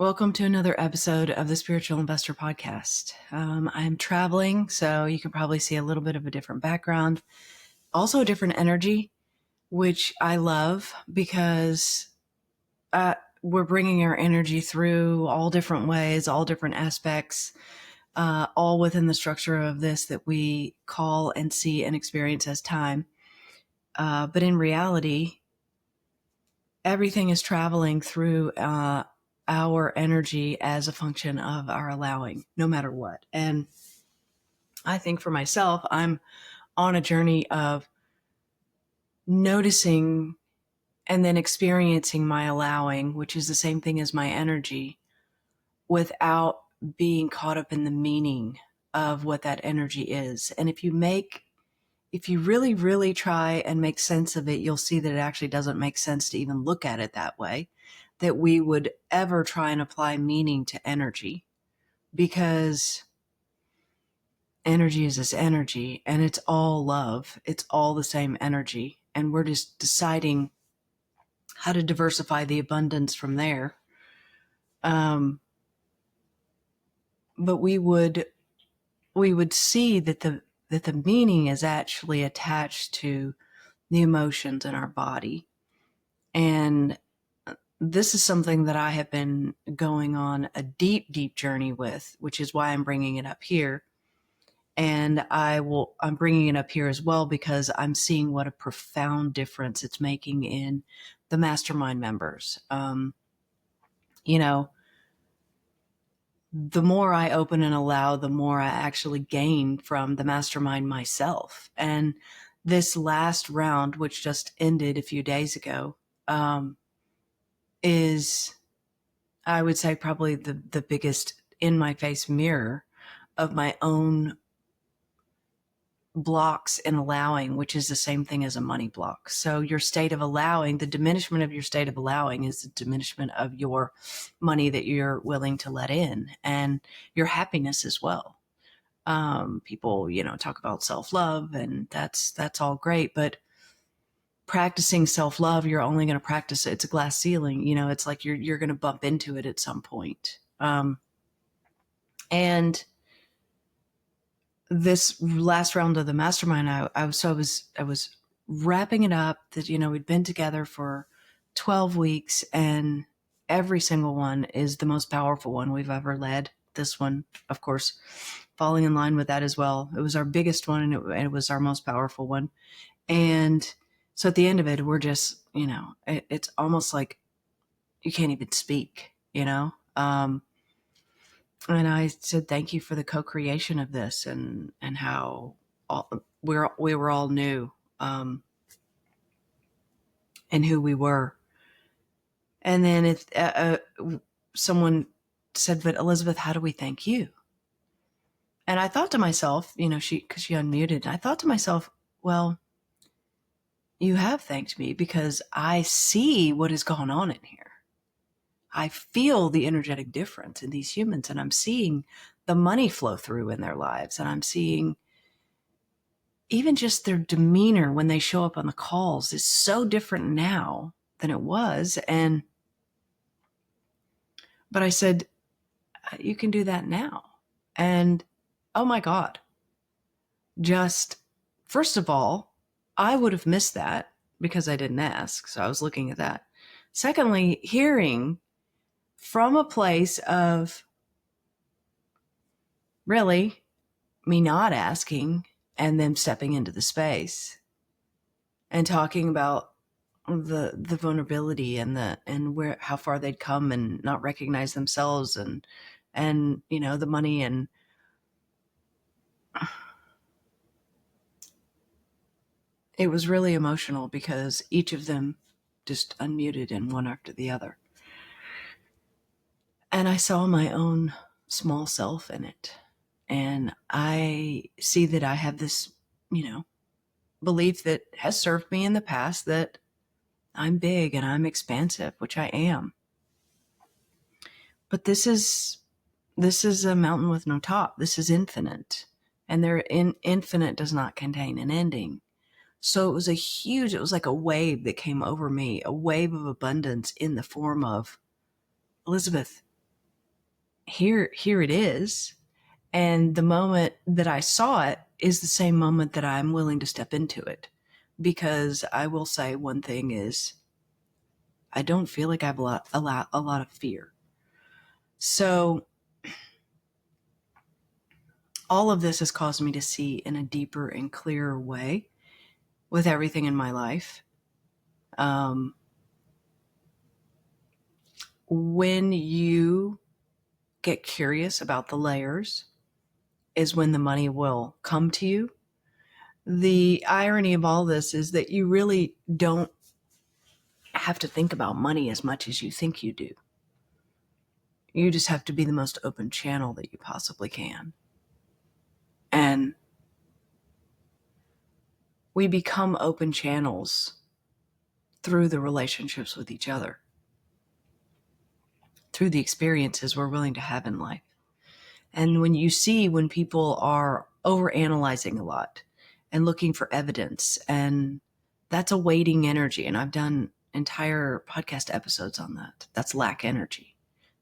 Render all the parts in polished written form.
Welcome to another episode of the Spiritual Investor Podcast. I'm traveling, so you can probably see a little bit of a different background, also a different energy, which I love because we're bringing our energy through all different ways, all different aspects, all within the structure of this that we call and see and experience as time. But in reality, everything is traveling through our energy as a function of our allowing, no matter what. And I think for myself, I'm on a journey of noticing and then experiencing my allowing, which is the same thing as my energy, without being caught up in the meaning of what that energy is. And if you really, really try and make sense of it, you'll see that it actually doesn't make sense to even look at it that way, that we would ever try and apply meaning to energy, because energy is this energy and it's all love. It's all the same energy. And we're just deciding how to diversify the abundance from there. But we would see that the meaning is actually attached to the emotions in our body. And this is something that I have been going on a deep, deep journey with, which is why I'm bringing it up here. And I'm bringing it up here as well because I'm seeing what a profound difference it's making in the mastermind members. The more I open and allow, the more I actually gain from the mastermind myself. And this last round, which just ended a few days ago, is, I would say, probably the biggest in my face mirror of my own blocks in allowing, which is the same thing as a money block. So your state of allowing, the diminishment of your state of allowing is the diminishment of your money that you're willing to let in, and your happiness as well. People, talk about self-love, and that's all great, but practicing self-love, you're only going to practice it. It's a glass ceiling. It's like you're going to bump into it at some point. And this last round of the mastermind, I was wrapping it up that, we'd been together for 12 weeks and every single one is the most powerful one we've ever led. This one, of course, falling in line with that as well. It was our biggest one and it was our most powerful one. And so at the end of it, we're just, it's almost like you can't even speak, and I said, thank you for the co-creation of this and how we were all new, and who we were. And then someone said, but Elizabeth, how do we thank you? And I thought to myself, because she unmuted, I thought to myself, well, you have thanked me because I see what has gone on in here. I feel the energetic difference in these humans, and I'm seeing the money flow through in their lives, and I'm seeing even just their demeanor when they show up on the calls is so different now than it was. But I said, you can do that now. And oh my God, just first of all, I would have missed that because I didn't ask. So I was looking at that. Secondly, hearing from a place of really me not asking and them stepping into the space and talking about the vulnerability and where, how far they'd come and not recognize themselves and the money. And it was really emotional because each of them just unmuted and one after the other. And I saw my own small self in it. And I see that I have this, belief that has served me in the past that I'm big and I'm expansive, which I am. But this is a mountain with no top. This is infinite. And infinite does not contain an ending. So it was like a wave that came over me, a wave of abundance in the form of, Elizabeth, here it is. And the moment that I saw it is the same moment that I'm willing to step into it. Because I will say one thing is, I don't feel like I have a lot of fear. So all of this has caused me to see in a deeper and clearer way with everything in my life. When you get curious about the layers is when the money will come to you. The irony of all this is that you really don't have to think about money as much as you think you do. You just have to be the most open channel that you possibly can. And we become open channels through the relationships with each other, through the experiences we're willing to have in life. And when people are overanalyzing a lot and looking for evidence, and that's a waiting energy. And I've done entire podcast episodes on that. That's lack energy,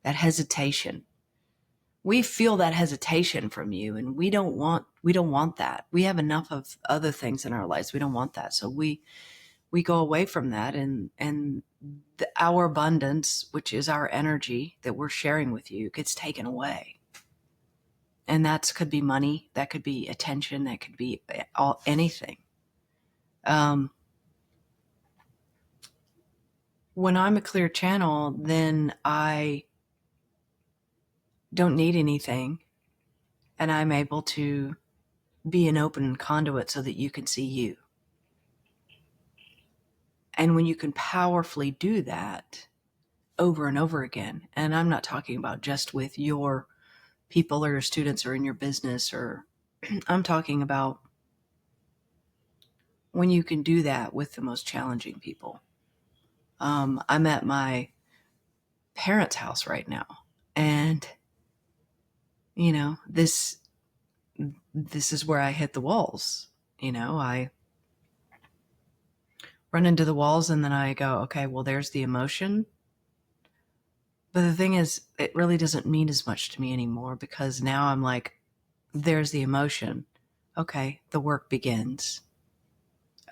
that hesitation. We feel that hesitation from you, and we don't want that. We have enough of other things in our lives. We don't want that. So we go away from that, and our abundance, which is our energy that we're sharing with you, gets taken away. And that could be money, that could be attention, that could be anything. When I'm a clear channel, then I don't need anything, and I'm able to be an open conduit so that you can see you. And when you can powerfully do that over and over again, and I'm not talking about just with your people or your students or in your business, or I'm talking about when you can do that with the most challenging people. I'm at my parents' house right now, and this is where I hit the walls. I run into the walls, and then I go, okay, well, there's the emotion. But the thing is, it really doesn't mean as much to me anymore, because now I'm like, there's the emotion. Okay, the work begins.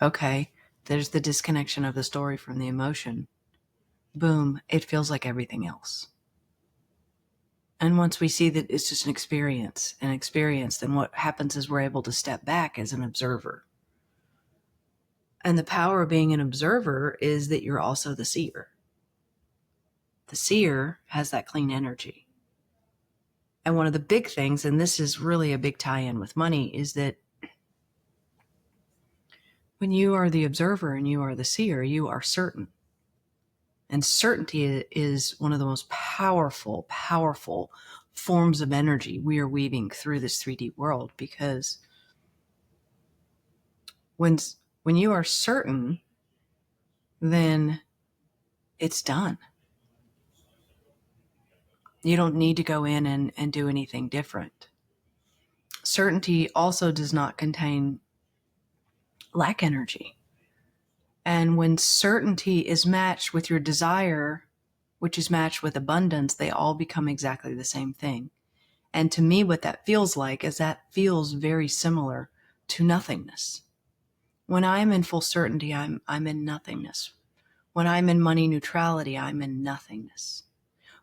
Okay, there's the disconnection of the story from the emotion. Boom, it feels like everything else. And once we see that it's just an experience, then what happens is we're able to step back as an observer. And the power of being an observer is that you're also the seer. The seer has that clean energy. And one of the big things, and this is really a big tie-in with money, is that when you are the observer and you are the seer, you are certain. And certainty is one of the most powerful forms of energy we are weaving through this 3D world, because when you are certain, then it's done. You don't need to go in and do anything different. Certainty also does not contain lack energy. And when certainty is matched with your desire, which is matched with abundance, they all become exactly the same thing. And to me, what that feels like is that feels very similar to nothingness. When I'm in full certainty, I'm in nothingness. When I'm in money neutrality, I'm in nothingness.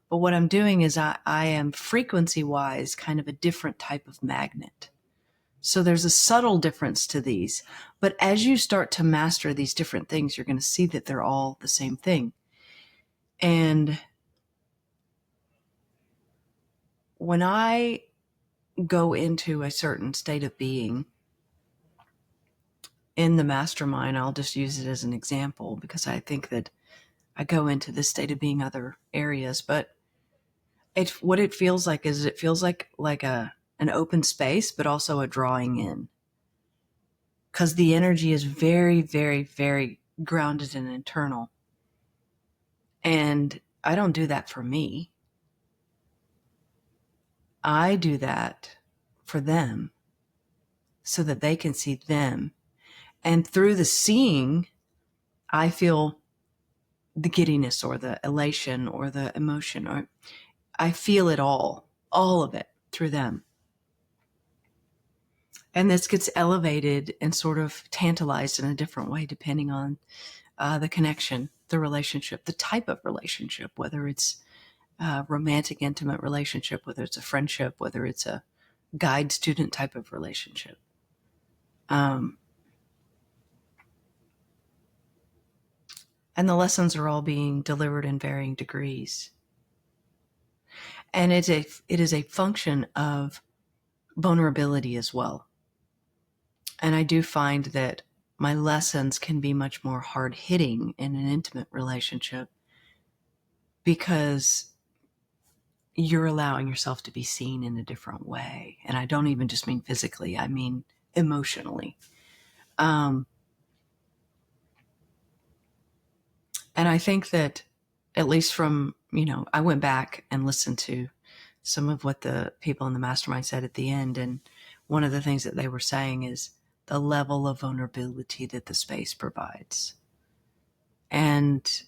But what I'm doing is I am frequency-wise kind of a different type of magnet. So there's a subtle difference to these. But as you start to master these different things, you're going to see that they're all the same thing. And when I go into a certain state of being in the mastermind, I'll just use it as an example because I think that I go into this state of being other areas, but what it feels like is it feels like an open space, but also a drawing in, because the energy is very, very, very grounded and internal. And I don't do that for me. I do that for them so that they can see them. And through the seeing, I feel the giddiness or the elation or the emotion, or I feel it all. all of it through them. And this gets elevated and sort of tantalized in a different way depending on the connection, the relationship, the type of relationship, whether it's a romantic, intimate relationship, whether it's a friendship, whether it's a guide-student type of relationship. And the lessons are all being delivered in varying degrees. And it is a function of vulnerability as well. And I do find that my lessons can be much more hard-hitting in an intimate relationship because you're allowing yourself to be seen in a different way. And I don't even just mean physically, I mean emotionally. And I think that, at least from, I went back and listened to some of what the people in the mastermind said at the end. And one of the things that they were saying is the level of vulnerability that the space provides. And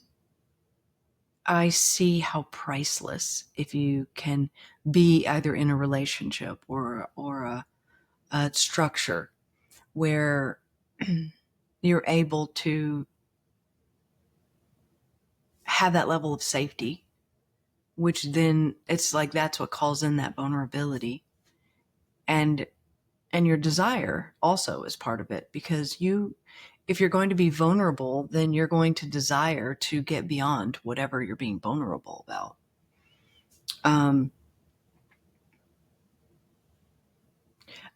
I see how priceless if you can be either in a relationship or a structure where you're able to have that level of safety, which then it's like that's what calls in that vulnerability. And your desire also is part of it, because if you're going to be vulnerable, then you're going to desire to get beyond whatever you're being vulnerable about.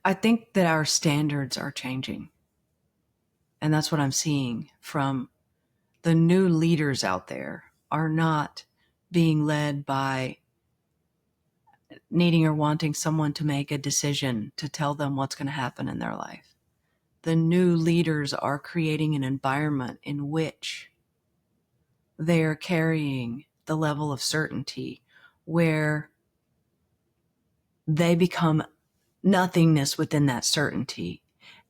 I think that our standards are changing. And that's what I'm seeing from the new leaders out there are not being led by needing or wanting someone to make a decision to tell them what's going to happen in their life. The new leaders are creating an environment in which they are carrying the level of certainty where they become nothingness within that certainty.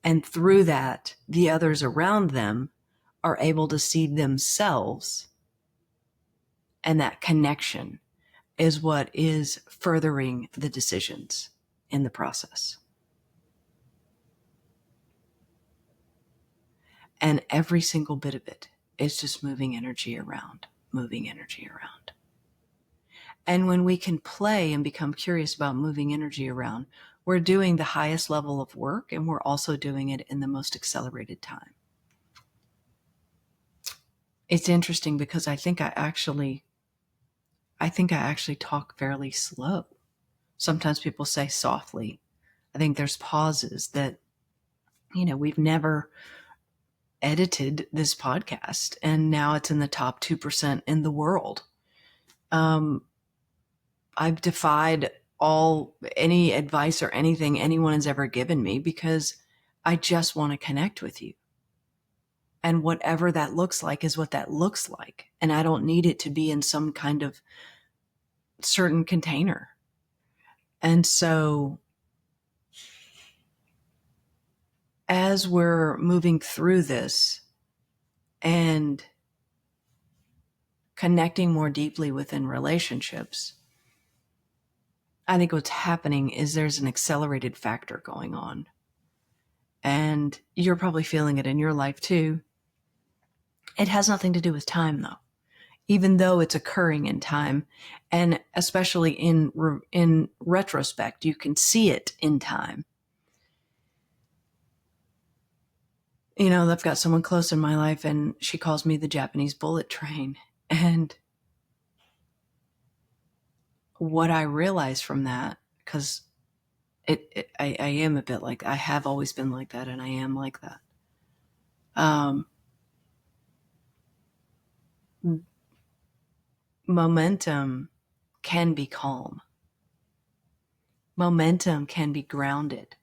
And through that, the others around them are able to see themselves. And that connection is what is furthering the decisions in the process. And every single bit of it is just moving energy around. And when we can play and become curious about moving energy around, we're doing the highest level of work, and we're also doing it in the most accelerated time. It's interesting because I think I actually talk fairly slow. Sometimes people say softly. I think there's pauses that, we've never edited this podcast, and now it's in the top 2% in the world. I've defied any advice or anything anyone has ever given me because I just want to connect with you. And whatever that looks like is what that looks like. And I don't need it to be in some kind of certain container. And so as we're moving through this and connecting more deeply within relationships, I think what's happening is there's an accelerated factor going on. And you're probably feeling it in your life too. It has nothing to do with time, though, even though it's occurring in time. And especially in retrospect, you can see it in time. I've got someone close in my life, and she calls me the Japanese bullet train. And what I realized from that, because I am a bit like, I have always been like that, and I am like that. Momentum can be calm. Momentum can be grounded.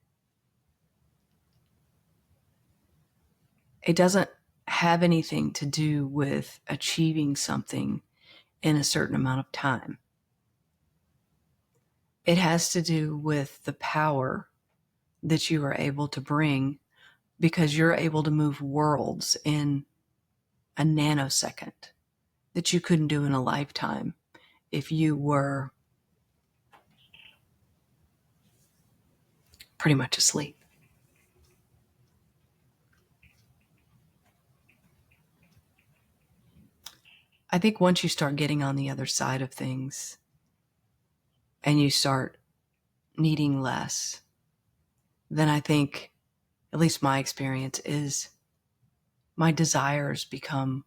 It doesn't have anything to do with achieving something in a certain amount of time. It has to do with the power that you are able to bring, because you're able to move worlds in a nanosecond that you couldn't do in a lifetime if you were pretty much asleep. I think once you start getting on the other side of things and you start needing less, then I think, at least my experience is, my desires become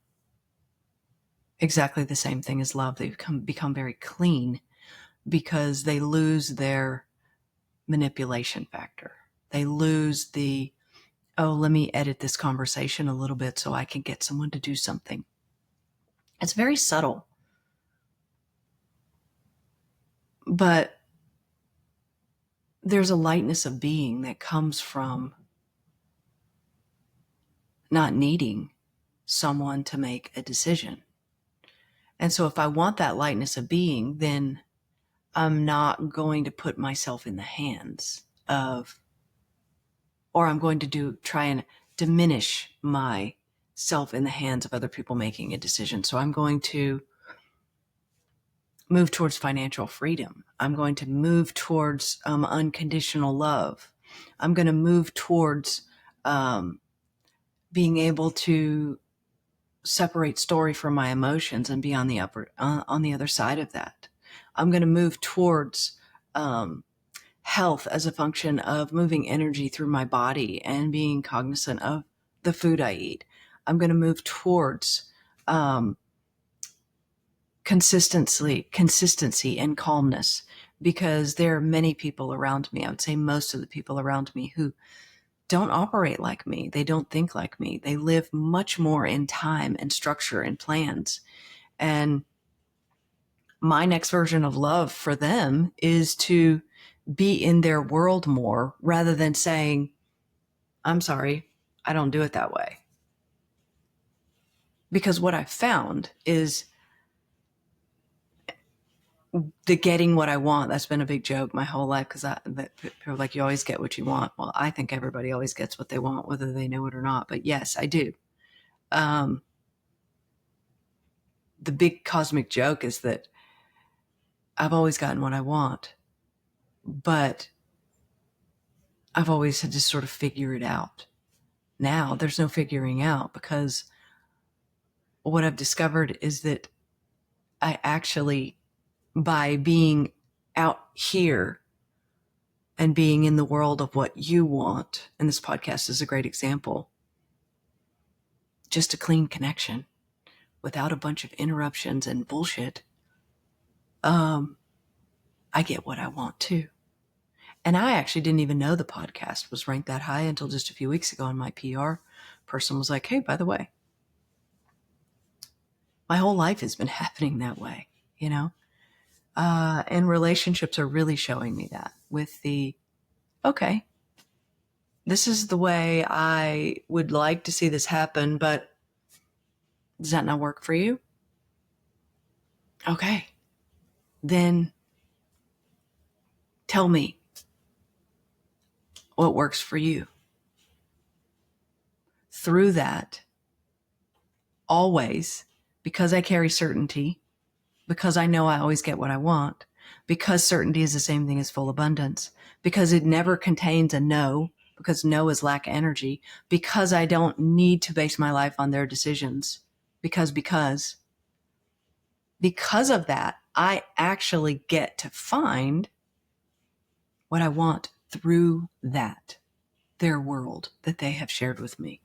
exactly the same thing as love. They become very clean because they lose their manipulation factor. They lose the, oh, let me edit this conversation a little bit so I can get someone to do something. It's very subtle. But there's a lightness of being that comes from not needing someone to make a decision. And so if I want that lightness of being, then I'm not going to put myself in the hands of, or I'm going to try and diminish myself in the hands of other people making a decision. So I'm going to move towards financial freedom. I'm going to move towards unconditional love. I'm going to move towards being able to separate story from my emotions and be on the other side of that. I'm going to move towards health as a function of moving energy through my body and being cognizant of the food I eat. I'm going to move towards consistency and calmness, because there are many people around me, I would say most of the people around me, who don't operate like me. They don't think like me. They live much more in time and structure and plans. And my next version of love for them is to be in their world more, rather than saying, I'm sorry, I don't do it that way. Because what I found is the getting what I want, that's been a big joke my whole life, because people are like, you always get what you want. Well, I think everybody always gets what they want, whether they know it or not. But yes, I do. The big cosmic joke is that I've always gotten what I want, but I've always had to sort of figure it out. Now there's no figuring out, because what I've discovered is that I actually, by being out here and being in the world of what you want, and this podcast is a great example, just a clean connection without a bunch of interruptions and bullshit, I get what I want too. And I actually didn't even know the podcast was ranked that high until just a few weeks ago. And my PR person was like, hey, by the way, my whole life has been happening that way, you know? And relationships are really showing me that, with the, okay, this is the way I would like to see this happen, but does that not work for you? Okay, then tell me what works for you. Through that, always, because I carry certainty, because I know I always get what I want, because certainty is the same thing as full abundance, because it never contains a no, because no is lack energy, because I don't need to base my life on their decisions, because of that, I actually get to find what I want through that, their world that they have shared with me.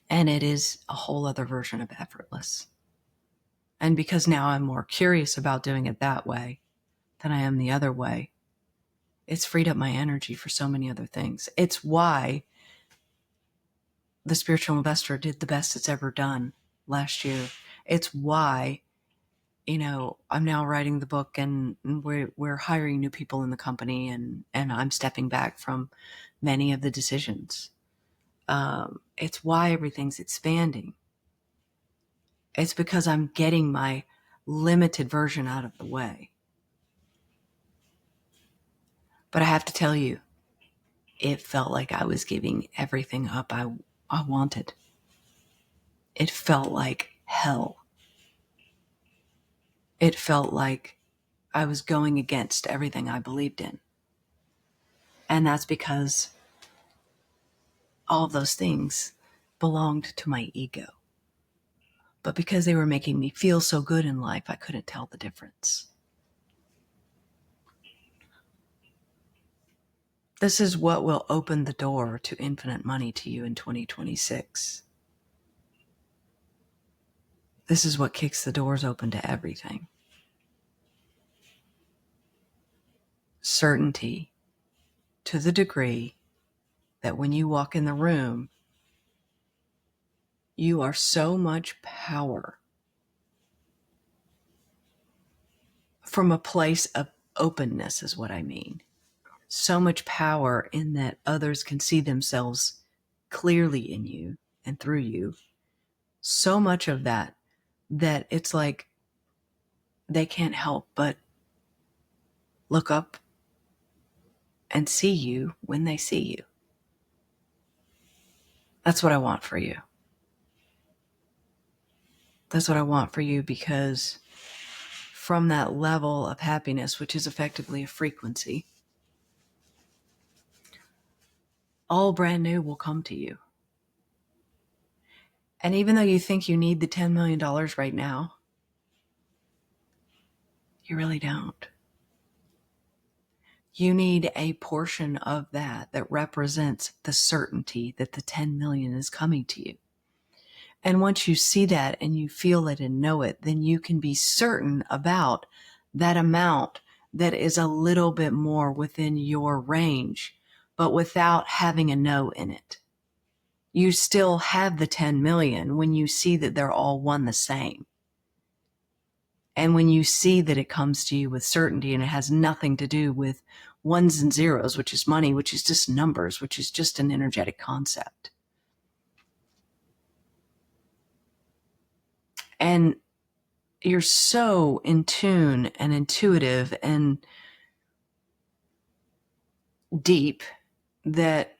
And it is a whole other version of effortless. And because now I'm more curious about doing it that way than I am the other way, it's freed up my energy for so many other things. It's why The Spiritual Investor did the best it's ever done last year. It's why, I'm now writing the book, and we're hiring new people in the company, and I'm stepping back from many of the decisions. It's why everything's expanding. It's because I'm getting my limited version out of the way. But I have to tell you, it felt like I was giving everything up I wanted. It felt like hell. It felt like I was going against everything I believed in. And that's because all of those things belonged to my ego. But because they were making me feel so good in life, I couldn't tell the difference. This is what will open the door to infinite money to you in 2026. This is what kicks the doors open to everything. Certainty, to the degree that when you walk in the room, you are so much power from a place of openness is what I mean. So much power in that others can see themselves clearly in you and through you. So much of that it's like they can't help but look up and see you when they see you. That's what I want for you. That's what I want for you, because from that level of happiness, which is effectively a frequency, all brand new will come to you. And even though you think you need the $10 million right now, you really don't. You need a portion of that represents the certainty that the 10 million is coming to you. And once you see that and you feel it and know it, then you can be certain about that amount that is a little bit more within your range, but without having a no in it. You still have the 10 million when you see that they're all one the same. And when you see that it comes to you with certainty and it has nothing to do with ones and zeros, which is money, which is just numbers, which is just an energetic concept. And you're so in tune and intuitive and deep that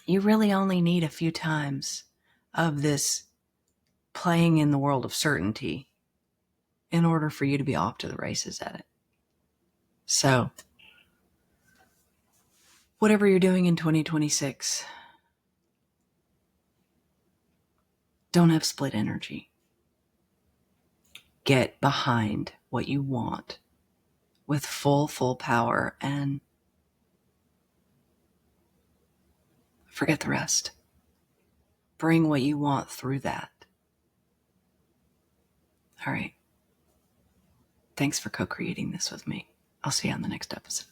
you really only need a few times of this playing in the world of certainty in order for you to be off to the races at it. So, whatever you're doing in 2026, don't have split energy. Get behind what you want with full power and forget the rest. Bring what you want through that. All right. Thanks for co-creating this with me. I'll see you on the next episode.